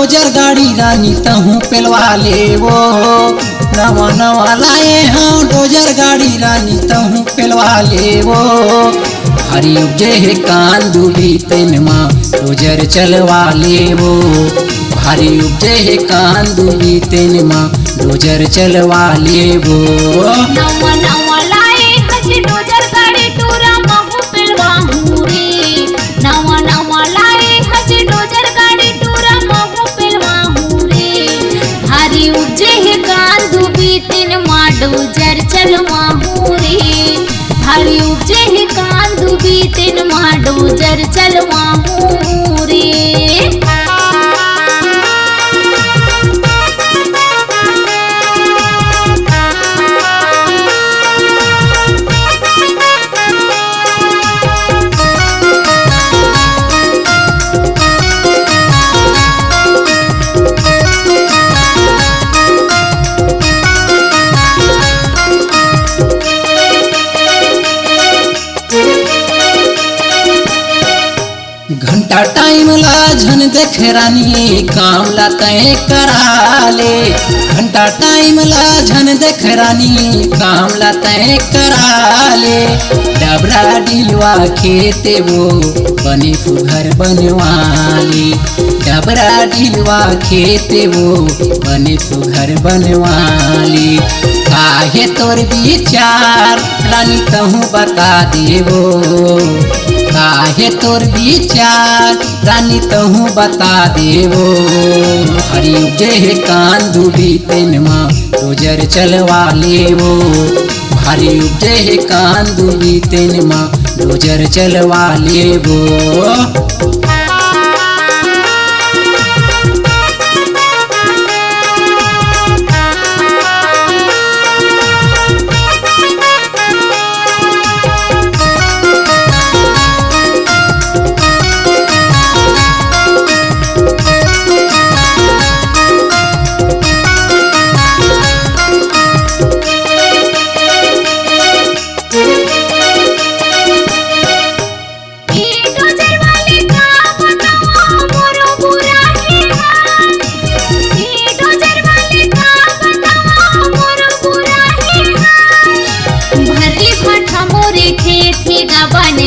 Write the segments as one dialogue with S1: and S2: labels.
S1: Dozer गाड़ी रानी तहूँ पेलवा लेवो। नवा नवा लाए हाँ डोजर गाड़ी रानी तहूँ पेलवा लेवो। भारी उपजे है कान दुबी तेन माँ डोजर चलवा लेवो। भारी उपजे है कान दुबी तेन माँ डोजर चलवा लेवो।
S2: नवा नवा लाए हज डोजर गाड़ी तोरा महू पेलवाहू रे। नवा नवा लाए हज डोजर गाड़ी तोरा महू पेलवाहू रे। भारी उपजे है कान दुबी तेन माँ डोजर चलवाहू रे। भारी उपजे है कान दुबी तेन माँ डोजर चलवाहू रे।
S1: घंटा टाइम ला झन देख रानी काम ला तय करा ले। घंटा टाइम ला झन देख रानी काम ला तय करा ले। डबरा डिलवा खेते वो बने फुघर बनवाले। डबरा डिलवा खेते वो बने फुघर बनवाले। काहे तोर विचार रानी तहूँ बता देवो। काहे तोर विचार रानी तहूँ बता देवो। हरी उपजे है कान दुबी तेन माँ डोजर चलवा लेवो। भारी उपजे है कान दुबी तेन माँ डोजर चलवा लेवो।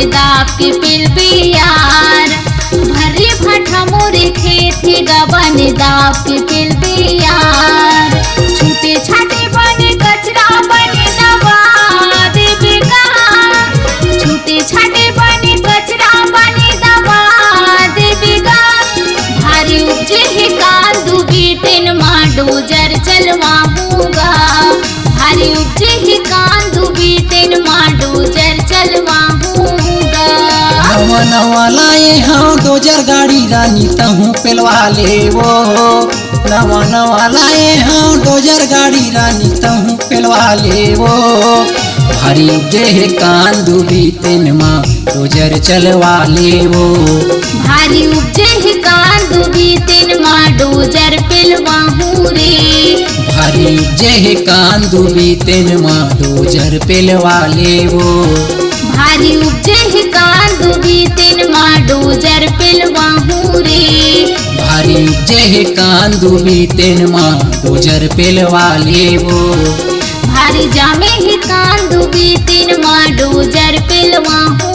S1: दाप के पिल बियार भरी भट्ठा मोरे खेत गबन दाप के पिल बियार। छूटे छाटे बने कचरा बने दबा देवेगा। छूटे छाटे बने कचरा बने दबा देवेगा। भारी उपजे है कान दुबी तेन माँ डोजर चलवाऊंगा। भारी उपजे है कान दुबी तेन माँ डोजर चलवाऊंगा। नवा नवा लाए हाँ डोजर गाड़ी रानी तहूँ पेलवा लेवो। नवा नवा लाए हाँ डोजर गाड़ी रानी तहूँ पेलवा लेवो। भारी उपजे है कान दुबी तेन माँ डोजर चलवा लेवो।
S2: भारी उपजे है कान दुबी तेन माँ डोजर पेलवाहू रे।
S1: भारी उपजे है कान दुबी तेन माँ डोजर पेलवा लेवो।
S2: भारी उपजे है कान दुबी तेन माँ डोजर पेलवाहू रे।
S1: भारी उपजे है कान दुबी तेन माँ डोजर पेलवा लेवो।
S2: भारी जामे है कान दुबी तेन माँ डोजर पेलवाहू